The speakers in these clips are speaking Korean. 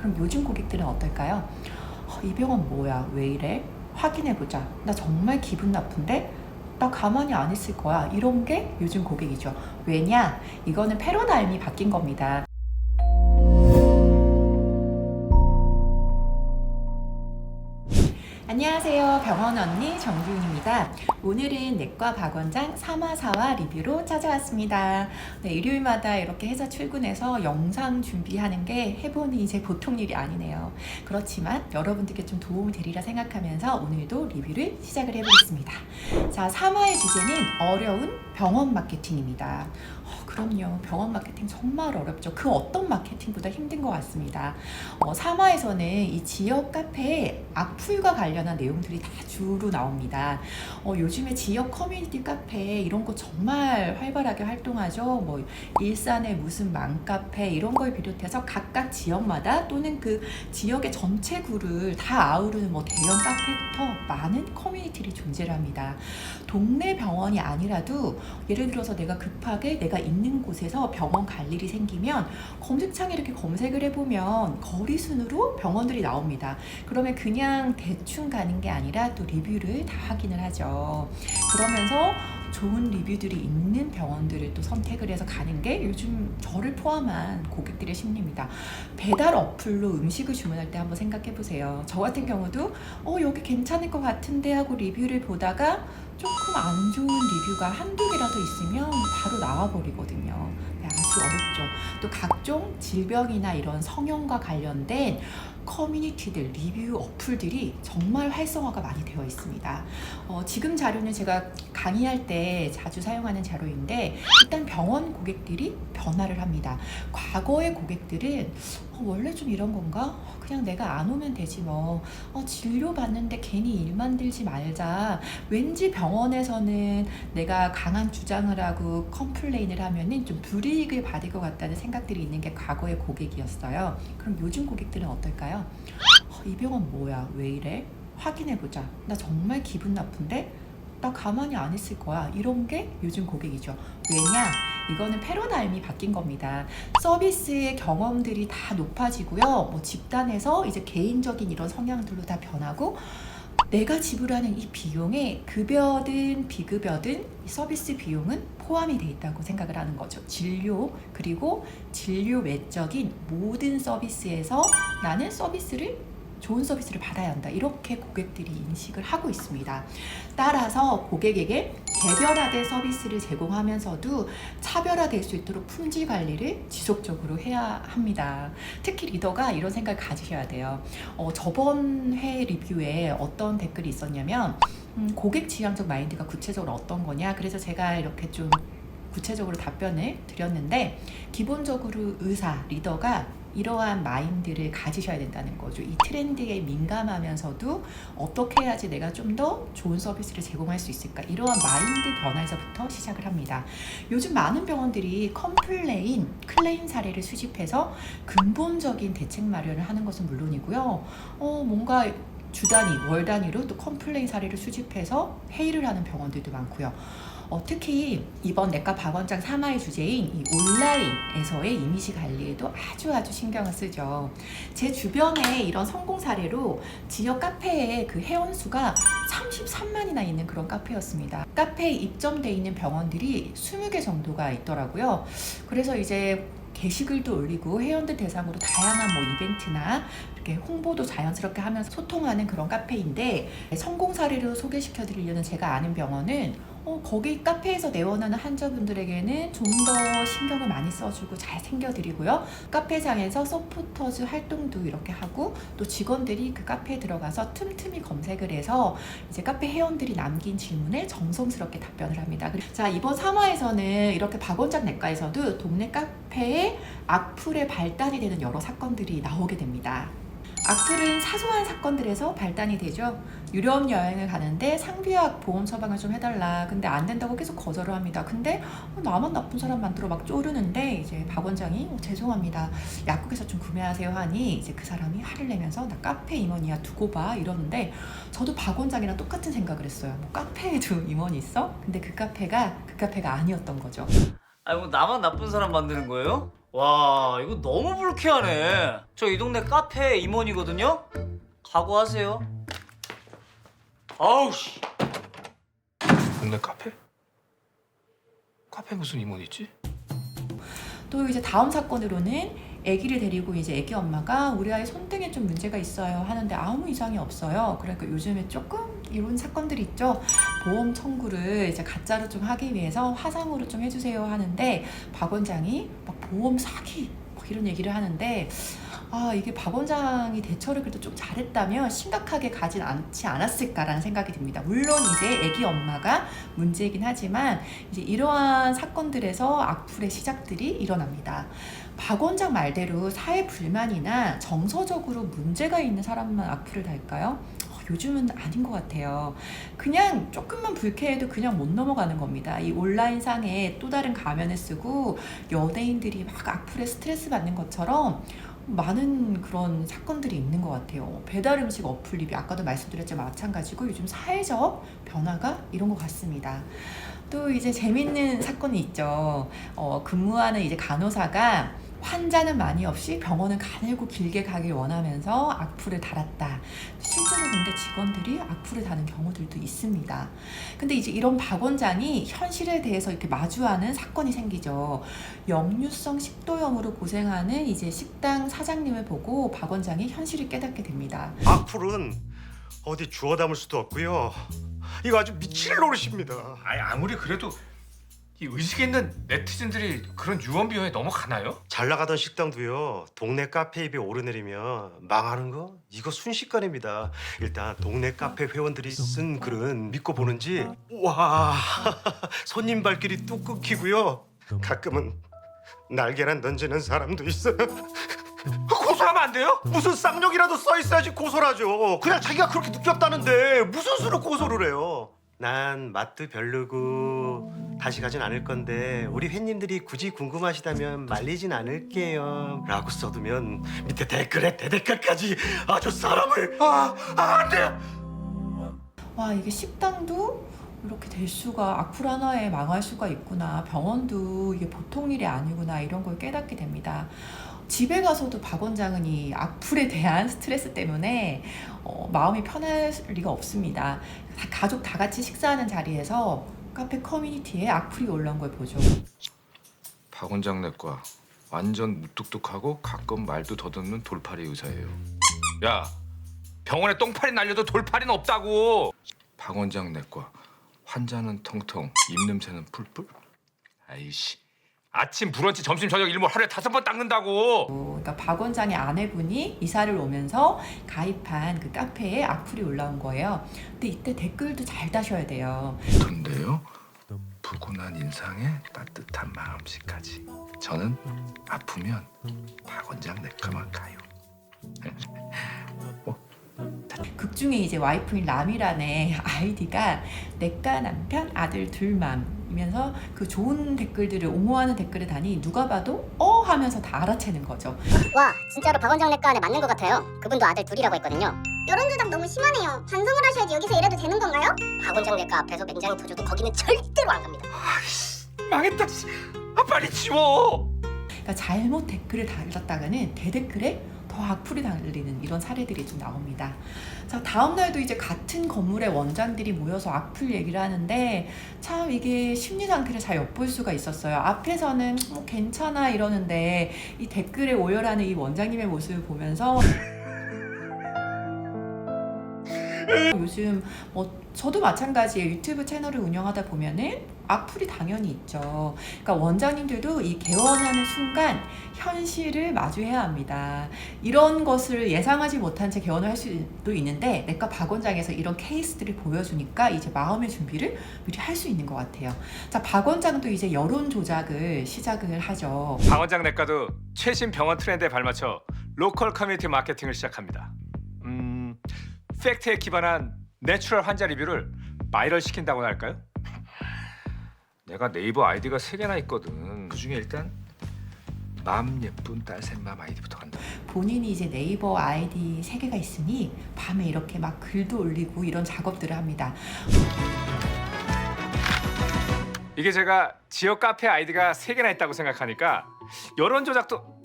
그럼 요즘 고객들은 어떨까요? 이 병원 뭐야? 왜 이래? 확인해보자. 나 정말 기분 나쁜데? 나 가만히 안 있을 거야. 이런 게 요즘 고객이죠. 왜냐? 이거는 패러다임이 바뀐 겁니다. 안녕하세요. 병원 언니 정기훈입니다. 오늘은 내과 박원장 3화 4화 리뷰로 찾아왔습니다. 네, 일요일마다 이렇게 회사 출근해서 영상 준비하는 게 해보니 이제 보통 일이 아니네요. 그렇지만 여러분들께 좀 도움이 되리라 생각하면서 오늘도 리뷰를 시작을 해보겠습니다. 자, 3화의 주제는 어려운 병원 마케팅입니다. 그럼요. 병원 마케팅 정말 어렵죠. 그 어떤 마케팅보다 힘든 것 같습니다. 3화에서는 이 지역 카페에 악플과 관련한 내용들이 다 주로 나옵니다. 요즘에 지역 커뮤니티 카페 이런 거 정말 활발하게 활동하죠. 뭐 일산의 무슨 맘카페 이런 걸 비롯해서 각각 지역마다 또는 그 지역의 전체 구를 다 아우르는 뭐 대형 카페부터 많은 커뮤니티들이 존재를 합니다. 동네 병원이 아니라도 예를 들어서 내가 급하게 내가 있는 곳에서 병원 갈 일이 생기면 검색창에 이렇게 검색을 해보면 거리 순으로 병원들이 나옵니다. 그러면 그냥 대충 가는 게 아니라 또 리뷰를 다 확인을 하죠. 그러면서 좋은 리뷰들이 있는 병원들을 또 선택을 해서 가는 게 요즘 저를 포함한 고객들의 심리입니다. 배달 어플로 음식을 주문할 때 한번 생각해 보세요. 저 같은 경우도 여기 괜찮을 것 같은데 하고 리뷰를 보다가 조금 안 좋은 리뷰가 한두 개라도 있으면 바로 나와버리거든요. 네, 아주 어렵죠. 또 각종 질병이나 이런 성형과 관련된 커뮤니티들, 리뷰 어플들이 정말 활성화가 많이 되어 있습니다. 지금 자료는 제가 강의할 때 자주 사용하는 자료인데 일단 병원 고객들이 변화를 합니다. 과거의 고객들은 원래 좀 이런 건가? 그냥 내가 안 오면 되지 뭐. 진료 받는데 괜히 일 만들지 말자. 왠지 병원에서는 내가 강한 주장을 하고 컴플레인을 하면은 좀 불이익을 받을 것 같다는 생각들이 있는 게 과거의 고객이었어요. 그럼 요즘 고객들은 어떨까요? 이 병원 뭐야? 왜 이래? 확인해보자. 나 정말 기분 나쁜데? 나 가만히 안 있을 거야. 이런 게 요즘 고객이죠. 왜냐? 이거는 패러다임이 바뀐 겁니다. 서비스의 경험들이 다 높아지고요. 뭐 집단에서 이제 개인적인 이런 성향들로 다 변하고 내가 지불하는 이 비용에 급여든 비급여든 이 서비스 비용은 포함이 돼 있다고 생각을 하는 거죠. 진료 그리고 진료 외적인 모든 서비스에서 나는 좋은 서비스를 받아야 한다. 이렇게 고객들이 인식을 하고 있습니다. 따라서 고객에게 개별화된 서비스를 제공하면서도 차별화될 수 있도록 품질 관리를 지속적으로 해야 합니다. 특히 리더가 이런 생각을 가지셔야 돼요. 저번 회 리뷰에 어떤 댓글이 있었냐면 고객 지향적 마인드가 구체적으로 어떤 거냐. 그래서 제가 이렇게 좀 구체적으로 답변을 드렸는데 기본적으로 의사, 리더가 이러한 마인드를 가지셔야 된다는 거죠. 이 트렌드에 민감하면서도 어떻게 해야지 내가 좀 더 좋은 서비스를 제공할 수 있을까? 이러한 마인드 변화에서부터 시작을 합니다. 요즘 많은 병원들이 컴플레인, 클레임 사례를 수집해서 근본적인 대책 마련을 하는 것은 물론이고요. 뭔가 주 단위, 월 단위로 또 컴플레인 사례를 수집해서 회의를 하는 병원들도 많고요. 특히 이번 내과 박원장 3화의 주제인 이 온라인에서의 이미지 관리에도 아주 신경을 쓰죠. 제 주변에 이런 성공 사례로 지역 카페에 그 회원수가 33만이나 있는 그런 카페였습니다. 카페에 입점돼 있는 병원들이 20개 정도가 있더라고요. 그래서 이제 게시글도 올리고 회원들 대상으로 다양한 뭐 이벤트나 이렇게 홍보도 자연스럽게 하면서 소통하는 그런 카페인데 성공 사례로 소개시켜 드리려는 제가 아는 병원은 거기 카페에서 내원하는 환자분들에게는 좀 더 신경을 많이 써주고 잘 챙겨드리고요. 카페상에서 서포터즈 활동도 이렇게 하고 또 직원들이 그 카페에 들어가서 틈틈이 검색을 해서 이제 카페 회원들이 남긴 질문에 정성스럽게 답변을 합니다. 자, 이번 3화에서는 이렇게 박원장 내과에서도 동네 카페에 악플의 발단이 되는 여러 사건들이 나오게 됩니다. 악플은 사소한 사건들에서 발단이 되죠. 유럽 여행을 가는데 상비약 보험 처방을 좀 해달라. 근데 안 된다고 계속 거절을 합니다. 근데 나만 나쁜 사람 만들어 막 쪼르는데 이제 박 원장이 죄송합니다. 약국에서 좀 구매하세요 하니 이제 그 사람이 화를 내면서 나 카페 임원이야 두고 봐 이러는데 저도 박 원장이랑 똑같은 생각을 했어요. 뭐 카페에도 임원이 있어? 근데 그 카페가 아니었던 거죠. 아니 뭐 나만 나쁜 사람 만드는 거예요? 와, 이거 너무 불쾌하네. 저 이 동네 카페 임원이거든요. 각오하세요. 아우 씨. 동네 카페? 카페 무슨 임원 있지? 또 이제 다음 사건으로는 아기를 데리고 이제 아기 엄마가 우리 아이 손등에 좀 문제가 있어요 하는데 아무 이상이 없어요. 그러니까 요즘에 조금 이런 사건들이 있죠. 보험 청구를 이제 가짜로 좀 하기 위해서 화상으로 좀 해주세요 하는데 박 원장이 막 보험 사기 막 이런 얘기를 하는데 이게 박 원장이 대처를 그래도 좀 잘했다면 심각하게 가진 않지 않았을까라는 생각이 듭니다. 물론 이제 아기 엄마가 문제이긴 하지만 이제 이러한 사건들에서 악플의 시작들이 일어납니다. 박 원장 말대로 사회 불만이나 정서적으로 문제가 있는 사람만 악플을 달까요? 요즘은 아닌 것 같아요. 그냥 조금만 불쾌해도 그냥 못 넘어가는 겁니다. 이 온라인상에 또 다른 가면을 쓰고 연예인들이 막 악플에 스트레스 받는 것처럼 많은 그런 사건들이 있는 것 같아요. 배달 음식 어플 리뷰 아까도 말씀드렸지만 마찬가지고 요즘 사회적 변화가 이런 것 같습니다. 또 이제 재밌는 사건이 있죠. 근무하는 이제 간호사가 환자는 많이 없이 병원은 가늘고 길게 가길 원하면서 악플을 달았다. 실제로 근데 직원들이 악플을 다는 경우들도 있습니다. 근데 이제 이런 박 원장이 현실에 대해서 이렇게 마주하는 사건이 생기죠. 역류성 식도염으로 고생하는 이제 식당 사장님을 보고 박 원장이 현실을 깨닫게 됩니다. 악플은 어디 주워 담을 수도 없고요. 이거 아주 미칠 노릇입니다. 아니 아무리 그래도 이 의식 있는 네티즌들이 그런 유언비어에 넘어가나요? 잘 나가던 식당도요. 동네 카페 입에 오르내리면 망하는 거 이거 순식간입니다. 일단 동네 카페 회원들이 쓴 글은 믿고 보는지 와 손님 발길이 뚝 끊기고요. 가끔은 날개란 던지는 사람도 있어요. 고소하면 안 돼요? 무슨 쌍욕이라도 써 있어야지 고소를 하죠. 그냥 자기가 그렇게 느꼈다는데 무슨 수로 고소를 해요. 난 맛도 별로고 다시 가진 않을 건데 우리 회님들이 굳이 궁금하시다면 말리진 않을게요 라고 써두면 밑에 댓글에 대댓글까지 아주 사람을 안 돼. 와, 이게 식당도 이렇게 될 수가, 악플 하나에 망할 수가 있구나. 병원도 이게 보통 일이 아니구나. 이런 걸 깨닫게 됩니다. 집에 가서도 박 원장은 이 악플에 대한 스트레스 때문에 마음이 편할 리가 없습니다. 가족 다 같이 식사하는 자리에서 카페 커뮤니티에 악플이 올라온 걸 보죠. 박 원장 내과 완전 무뚝뚝하고 가끔 말도 더듬는 돌팔이 의사예요. 야, 병원에 똥파리 날려도 돌팔이는 없다고. 박 원장 내과 환자는 텅텅, 입냄새는 풀풀. 아이씨. 아침, 브런치, 점심, 저녁, 일몰 하루에 5번 닦는다고. 그러니까 박 원장의 아내분이 이사를 오면서 가입한 그 카페에 악플이 올라온 거예요. 근데 이때 댓글도 잘 다셔야 돼요. 근데요, 푸근한 인상에 따뜻한 마음씨까지. 저는 아프면 박 원장 내과만 가요. 극 중에 이제 와이프인 라미란의 아이디가 내과 남편 아들 둘맘이면서 그 좋은 댓글들을 옹호하는 댓글을 다니 누가 봐도 하면서 다 알아채는 거죠. 와, 진짜로 박 원장 내과 안에 맞는 것 같아요. 그분도 아들 둘이라고 했거든요. 여론 조작 너무 심하네요. 반성을 하셔야지 여기서 이래도 되는 건가요? 박 원장 내과 앞에서 맹장이 터져도 거기는 절대로 안 갑니다. 아이씨, 망했다. 빨리 지워. 그러니까 잘못 댓글을 달았다가는 대댓글에 더 악플이 달리는 이런 사례들이 좀 나옵니다. 자, 다음 날도 이제 같은 건물의 원장들이 모여서 악플 얘기를 하는데 참 이게 심리 상태를 잘 엿볼 수가 있었어요. 앞에서는 뭐 괜찮아 이러는데 이 댓글에 오열하는 이 원장님의 모습을 보면서 요즘 저도 마찬가지예요. 유튜브 채널을 운영하다 보면은 악플이 당연히 있죠. 그러니까 원장님들도 이 개원하는 순간 현실을 마주해야 합니다. 이런 것을 예상하지 못한 채 개원을 할 수도 있는데 내과 박 원장에서 이런 케이스들을 보여주니까 이제 마음의 준비를 미리 할 수 있는 것 같아요. 자, 박 원장도 이제 여론 조작을 시작을 하죠. 박 원장 내과도 최신 병원 트렌드에 발맞춰 로컬 커뮤니티 마케팅을 시작합니다. 팩트에 기반한 내추럴 환자 리뷰를 바이럴 시킨다고나 할까요? 내가 네이버 아이디가 3개나 있거든. 그중에 일단 맘 예쁜 딸 셋맘 아이디부터 간다. 본인이 이제 네이버 아이디 3개가 있으니 밤에 이렇게 막 글도 올리고 이런 작업들을 합니다. 이게 제가 지역 카페 아이디가 3개나 있다고 생각하니까 여론 조작도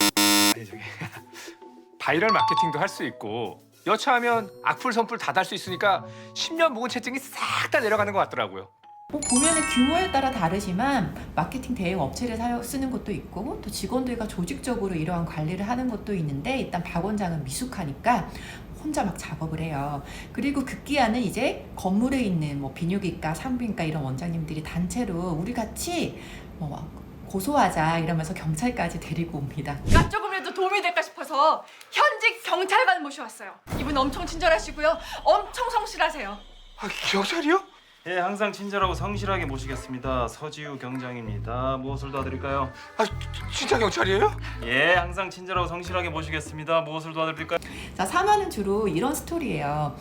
아니 저기 바이럴 마케팅도 할 수 있고 여차하면 악플 선플 다 달 수 있으니까 10년 묵은 채팅이 싹 다 내려가는 것 같더라고요. 뭐 보면은 규모에 따라 다르지만 마케팅 대행 업체를 쓰는 것도 있고 또 직원들과 조직적으로 이러한 관리를 하는 것도 있는데 일단 박 원장은 미숙하니까 혼자 막 작업을 해요. 그리고 급기야는 이제 건물에 있는 뭐 비뇨기과, 산부인과 이런 원장님들이 단체로 우리 같이 뭐 고소하자 이러면서 경찰까지 데리고 옵니다. 조금이라도 도움이 될까 싶어서 현직 경찰관 모셔왔어요. 이분 엄청 친절하시고요. 엄청 성실하세요. 아, 경찰이요? 예, 항상 친절하고 성실하게 모시겠습니다. 서지우 경장입니다. 무엇을 도와드릴까요? 아, 진짜 경찰이에요? 예, 항상 친절하고 성실하게 모시겠습니다. 무엇을 도와드릴까요? 자, 3화는 주로 이런 스토리예요.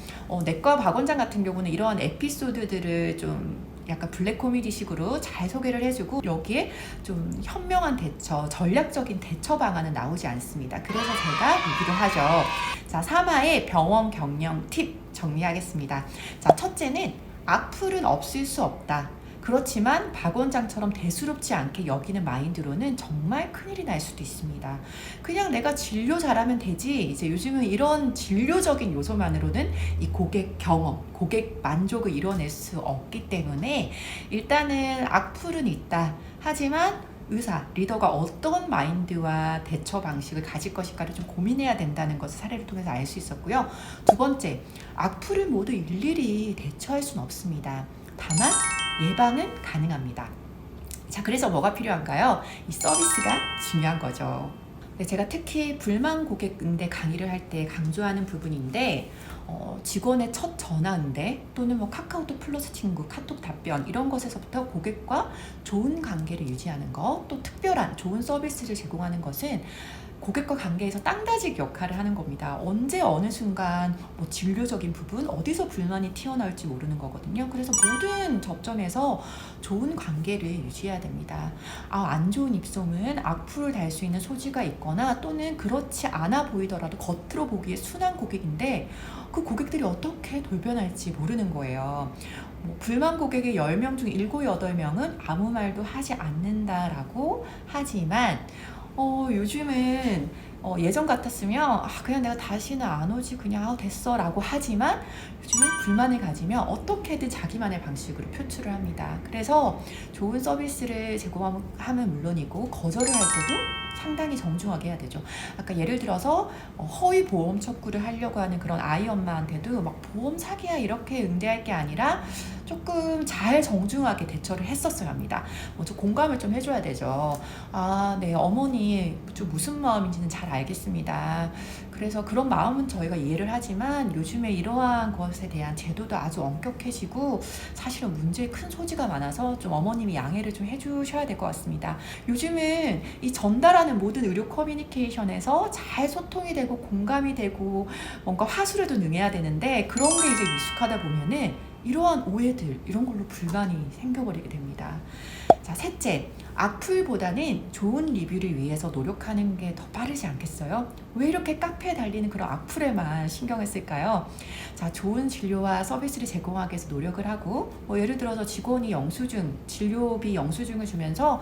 내과 박 원장 같은 경우는 이런 에피소드들을 좀 약간 블랙 코미디식으로 잘 소개를 해주고 여기에 좀 현명한 대처, 전략적인 대처 방안은 나오지 않습니다. 그래서 제가 리뷰를 하죠. 자, 3화의 병원 경영 팁 정리하겠습니다. 자, 첫째는 악플은 없을 수 없다. 그렇지만 박 원장처럼 대수롭지 않게 여기는 마인드로는 정말 큰일이 날 수도 있습니다. 그냥 내가 진료 잘하면 되지. 이제 요즘은 이런 진료적인 요소만으로는 이 고객 경험, 고객 만족을 이뤄낼 수 없기 때문에 일단은 악플은 있다. 하지만 의사, 리더가 어떤 마인드와 대처 방식을 가질 것인가를 좀 고민해야 된다는 것을 사례를 통해서 알 수 있었고요. 두 번째, 악플을 모두 일일이 대처할 수는 없습니다. 다만 예방은 가능합니다. 자, 그래서 뭐가 필요한가요? 이 서비스가 중요한 거죠. 제가 특히 불만 고객 응대 강의를 할 때 강조하는 부분인데 직원의 첫 전화 응대 또는 뭐 카카오톡 플러스 친구, 카톡 답변 이런 것에서부터 고객과 좋은 관계를 유지하는 것, 또 특별한 좋은 서비스를 제공하는 것은 고객과 관계에서 땅다직 역할을 하는 겁니다. 언제 어느 순간 뭐 진료적인 부분 어디서 불만이 튀어나올지 모르는 거거든요. 그래서 모든 접점에서 좋은 관계를 유지해야 됩니다. 안 좋은 입소문, 악플을 달 수 있는 소지가 있거나 또는 그렇지 않아 보이더라도 겉으로 보기에 순한 고객인데 그 고객들이 어떻게 돌변할지 모르는 거예요. 불만 고객의 10명 중 7, 8명은 아무 말도 하지 않는다라고 하지만 요즘은 예전 같았으면 그냥 내가 다시는 안 오지 그냥 됐어 라고 하지만 요즘은 불만을 가지면 어떻게든 자기만의 방식으로 표출을 합니다. 그래서 좋은 서비스를 제공하면 물론이고 거절을 할 때도 상당히 정중하게 해야 되죠. 아까 예를 들어서 허위 보험 척구를 하려고 하는 그런 아이 엄마한테도 막 보험 사기야 이렇게 응대할 게 아니라 조금 잘 정중하게 대처를 했었어야 합니다. 먼저 공감을 좀 해줘야 되죠. 네, 어머니 좀 무슨 마음인지는 잘 알겠습니다. 그래서 그런 마음은 저희가 이해를 하지만 요즘에 이러한 것에 대한 제도도 아주 엄격해지고 사실은 문제에 큰 소지가 많아서 좀 어머님이 양해를 좀 해주셔야 될 것 같습니다. 요즘은 이 전달하는 모든 의료 커뮤니케이션에서 잘 소통이 되고 공감이 되고 뭔가 화술에도 능해야 되는데 그런 게 이제 미숙하다 보면은 이러한 오해들 이런 걸로 불만이 생겨버리게 됩니다. 자, 셋째, 악플보다는 좋은 리뷰를 위해서 노력하는 게 더 빠르지 않겠어요? 왜 이렇게 카페에 달리는 그런 악플에만 신경을 쓸까요? 자, 좋은 진료와 서비스를 제공하기 위해서 노력을 하고 예를 들어서 직원이 영수증, 진료비 영수증을 주면서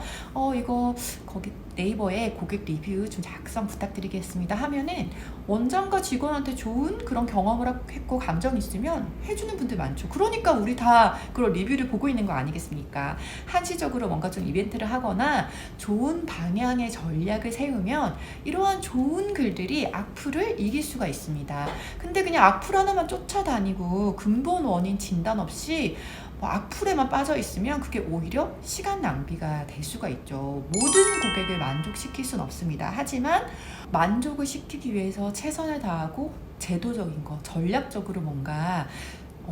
이거 거기 네이버에 고객 리뷰 좀 작성 부탁드리겠습니다 하면은 원장과 직원한테 좋은 그런 경험을 했고 감정이 있으면 해주는 분들 많죠. 그러니까 우리 다 그런 리뷰를 보고 있는 거 아니겠습니까? 한시적으로 뭔가 좀 이벤트를 하거나 좋은 방향의 전략을 세우면 이러한 좋은 글들이 악플을 이길 수가 있습니다. 근데 그냥 악플 하나만 쫓아다니고 근본 원인 진단 없이 악플에만 빠져 있으면 그게 오히려 시간 낭비가 될 수가 있죠. 모든 고객을 만족시킬 수는 없습니다. 하지만 만족을 시키기 위해서 최선을 다하고 제도적인 거, 전략적으로 뭔가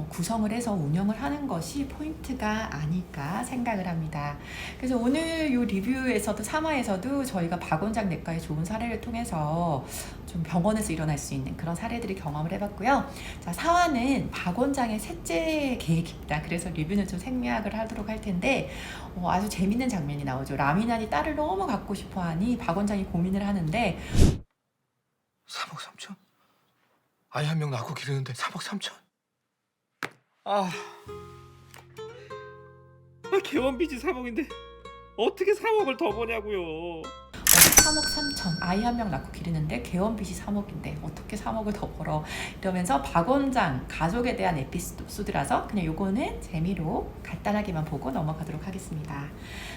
구성을 해서 운영을 하는 것이 포인트가 아닐까 생각을 합니다. 그래서 오늘 이 리뷰에서도 3화에서도 저희가 박 원장 내과의 좋은 사례를 통해서 좀 병원에서 일어날 수 있는 그런 사례들을 경험을 해봤고요. 자, 4화는 박 원장의 셋째 계획입니다. 그래서 리뷰는 좀 생략을 하도록 할 텐데 아주 재밌는 장면이 나오죠. 라미난이 딸을 너무 갖고 싶어하니 박 원장이 고민을 하는데 3억 3천? 아이 한 명 낳고 기르는데 3억 3천? 개원빚이 3억인데 어떻게 3억을 더 버냐고요. 3억 3천 아이 한 명 낳고 기르는데 개원빚이 3억인데 어떻게 3억을 더 벌어 이러면서 박 원장 가족에 대한 에피소드라서 그냥 요거는 재미로 간단하게만 보고 넘어가도록 하겠습니다.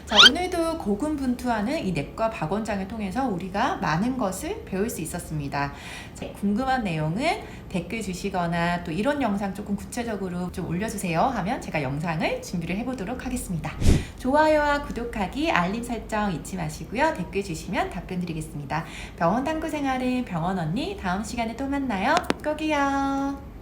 자, 오늘도 고군분투하는 이 넷과 박 원장을 통해서 우리가 많은 것을 배울 수 있었습니다. 자, 궁금한 내용은 댓글 주시거나 또 이런 영상 조금 구체적으로 좀 올려주세요 하면 제가 영상을 준비를 해보도록 하겠습니다. 좋아요와 구독하기, 알림 설정 잊지 마시고요. 댓글 주시면 답변 드리겠습니다. 병원 탐구 생활은 병원 언니 다음 시간에 또 만나요. 꼭이요.